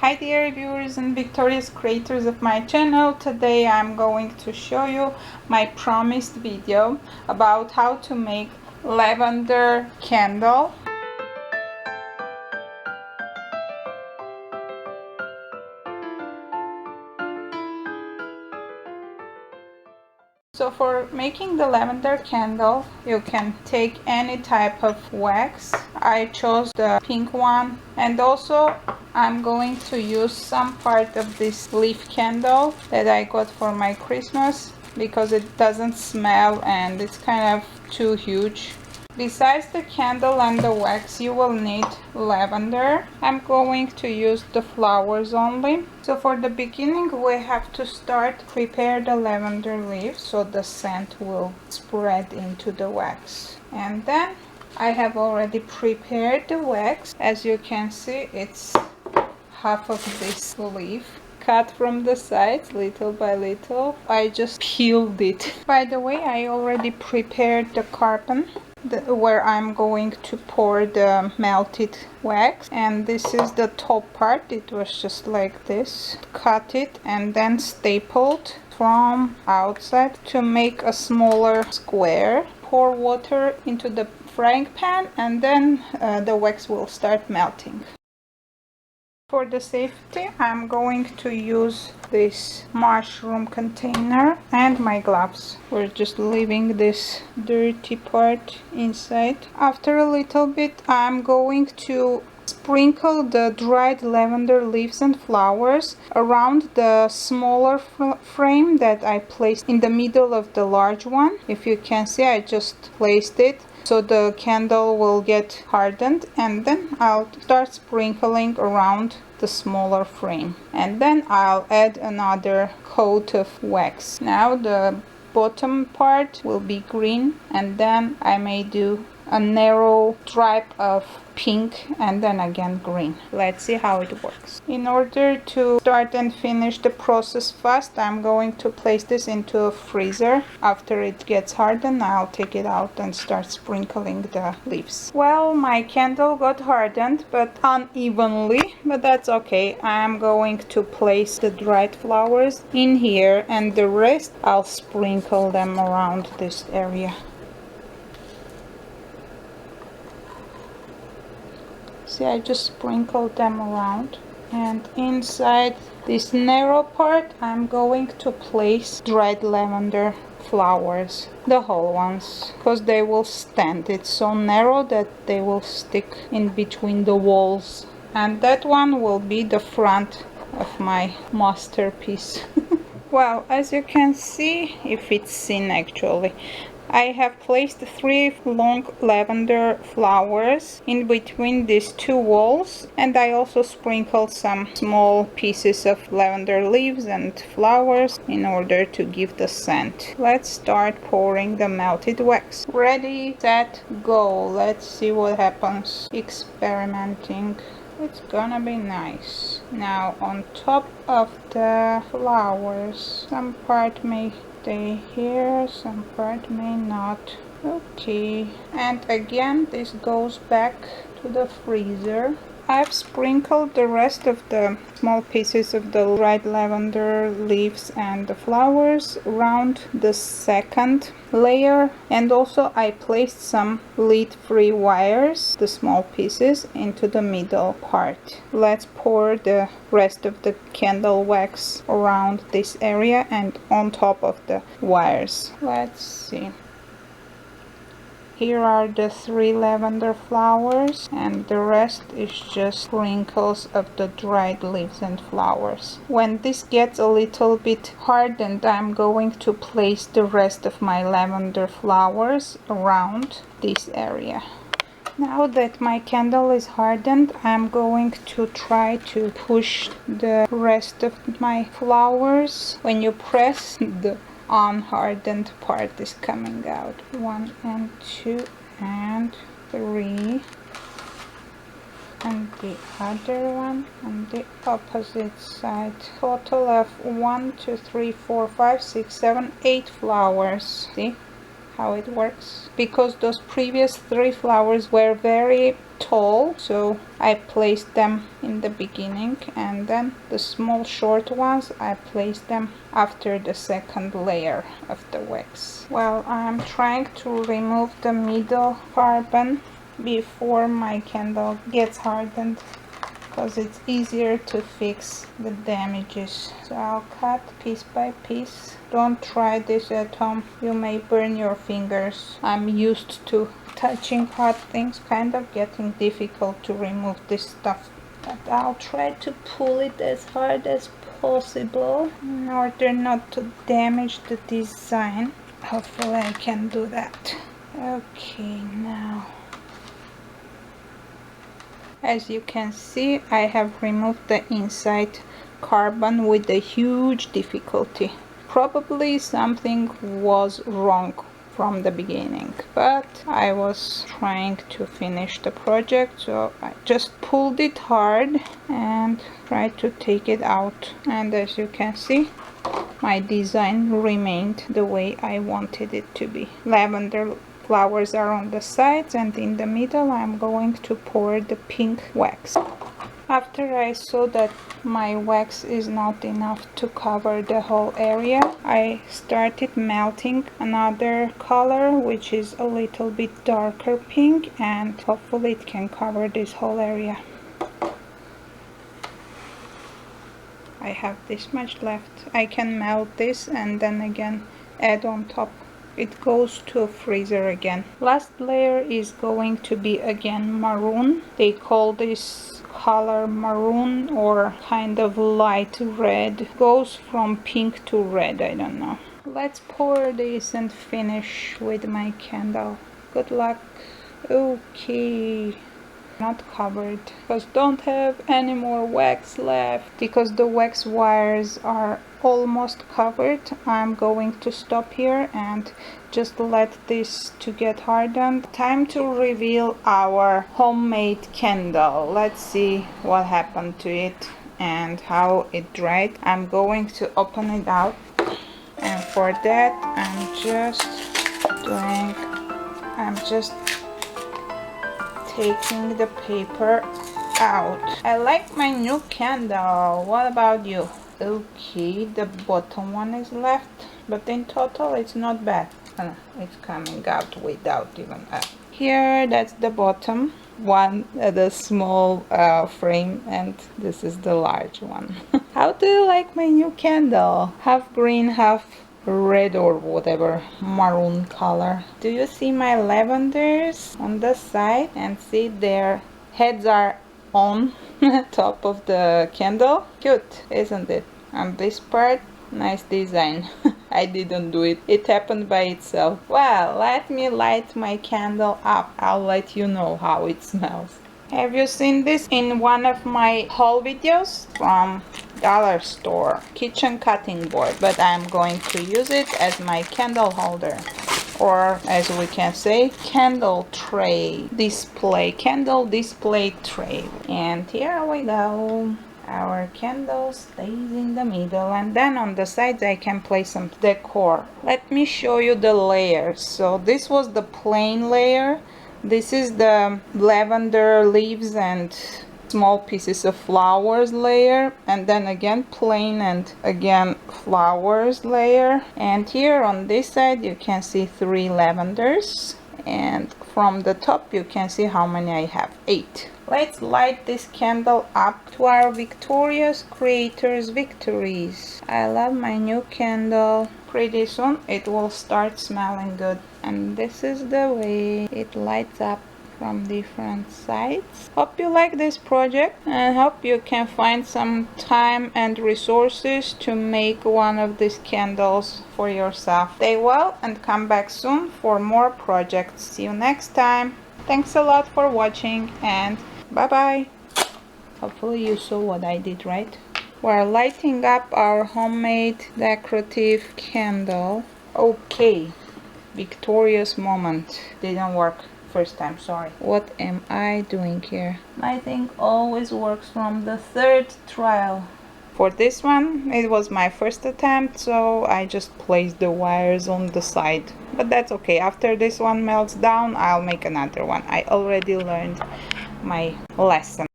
Hi dear viewers and victorious creators of my channel. Today I'm going to show you my promised video about how to make lavender candle. So for making the lavender candle, you can take any type of wax. I chose the pink one, and also I'm going to use some part of this leaf candle that I got for my Christmas because it doesn't smell and it's kind of too huge. Besides the candle and the wax, you will need lavender. I'm going to use the flowers only. So for the beginning, we have to prepare the lavender leaves so the scent will spread into the wax. And then I have already prepared the wax. As you can see, it's half of this leaf. Cut from the sides little by little. I just peeled it. By the way, I already prepared the carpet where I'm going to pour the melted wax, and this is the top part. It was just like this. Cut it and then stapled from outside to make a smaller square. Pour water into the frying pan and then the wax will start melting. For the safety, I'm going to use this mushroom container and my gloves. We're just leaving this dirty part inside. After a little bit, I'm going to sprinkle the dried lavender leaves and flowers around the smaller frame that I placed in the middle of the large one. If you can see, I just placed it so the candle will get hardened, and then I'll start sprinkling around the smaller frame, and then I'll add another coat of wax. Now the bottom part will be green, and then I may do a narrow stripe of pink and then again green. Let's see how it works. In order to start and finish the process fast, I'm going to place this into a freezer. After it gets hardened, I'll take it out and start sprinkling the leaves. Well, my candle got hardened but unevenly, but that's okay. I'm going to place the dried flowers in here, and the rest I'll sprinkle them around this area. See, I just sprinkled them around, and inside this narrow part I'm going to place dried lavender flowers, the whole ones, because they will stand. It's so narrow that they will stick in between the walls, and that one will be the front of my masterpiece. Well, as you can see, if it's seen actually, I have placed 3 long lavender flowers in between these 2 walls, and I also sprinkled some small pieces of lavender leaves and flowers in order to give the scent. Let's start pouring the melted wax. Ready, set, go. Let's see what happens. Experimenting. It's gonna be nice. Now on top of the flowers, some part may stay here, some part may not. Okay, and again this goes back to the freezer. I've sprinkled the rest of the small pieces of the dried lavender leaves and the flowers around the second layer, and also I placed some lead-free wires, the small pieces, into the middle part. Let's pour the rest of the candle wax around this area and on top of the wires. Let's see. Here are the 3 lavender flowers, and the rest is just sprinkles of the dried leaves and flowers. When this gets a little bit hardened, I'm going to place the rest of my lavender flowers around this area. Now that my candle is hardened, I'm going to try to push the rest of my flowers. When you press, the unhardened part is coming out. 1 and 2 and 3, and the other one on the opposite side. Total of 1, 2, 3, 4, 5, 6, 7, 8 flowers. See how it works, because those previous 3 flowers were very tall, so I placed them in the beginning, and then the small short ones I placed them after the second layer of the wax. Well, I'm trying to remove the middle carbon before my candle gets hardened, because it's easier to fix the damages. So I'll cut piece by piece. Don't try this at home, you may burn your fingers. I'm used to touching hot things, kind of getting difficult to remove this stuff, but I'll try to pull it as hard as possible in order not to damage the design. Hopefully I can do that. Okay, now as you can see, I have removed the inside carbon with a huge difficulty. Probably something was wrong from the beginning, but I was trying to finish the project, so I just pulled it hard and tried to take it out, and as you can see, my design remained the way I wanted it to be. Lavender flowers are on the sides, and in the middle I'm going to pour the pink wax. After I saw that my wax is not enough to cover the whole area, I started melting another color which is a little bit darker pink, and hopefully it can cover this whole area. I have this much left. I can melt this and then again add on top. It goes to a freezer again. Last layer is going to be again maroon. They call this color maroon or kind of light red. Goes from pink to red, I don't know. Let's pour this and finish with my candle. Good luck. Okay. Not covered, because don't have any more wax left, because the wax wires are almost covered. I'm going to stop here and just let this to get hardened. Time to reveal our homemade candle. Let's see what happened to it and how it dried. I'm going to open it out, and for that I'm just taking the paper out. I like my new candle. What about you? Okay, the bottom one is left, but in total it's not bad. It's coming out without even that. Here, that's the bottom one, the small frame, and this is the large one. How do you like my new candle? Half green, half red or whatever maroon color. Do you see my lavenders on the side? And see, their heads are on top of the candle. Cute, isn't it? And this part, nice design. I didn't do it, it happened by itself. Well, let me light my candle up. I'll let you know how it smells. Have you seen this in one of my haul videos from dollar store? Kitchen cutting board, but I'm going to use it as my candle holder, or as we can say, candle tray display, candle display tray. And here we go. Our candle stays in the middle, and then on the sides I can place some decor. Let me show you the layers. So this was the plain layer. This is the lavender leaves and small pieces of flowers layer, and then again plain and again flowers layer. And here on this side you can see 3 lavenders, and from the top you can see how many I have, 8. Let's light this candle up to our victorious creators' victories. I love my new candle. Pretty soon it will start smelling good, and this is the way it lights up from different sides. Hope you like this project, and hope you can find some time and resources to make one of these candles for yourself. Stay well and come back soon for more projects. See you next time. Thanks a lot for watching, and bye bye. Hopefully you saw what I did right. We're lighting up our homemade decorative candle. Okay, victorious moment. Didn't work first time, sorry. What am I doing here? My thing always works from the 3rd trial. For this one, it was my first attempt, so I just placed the wires on the side. but that's okay. After this one melts down, I'll make another one. I already learned my lesson.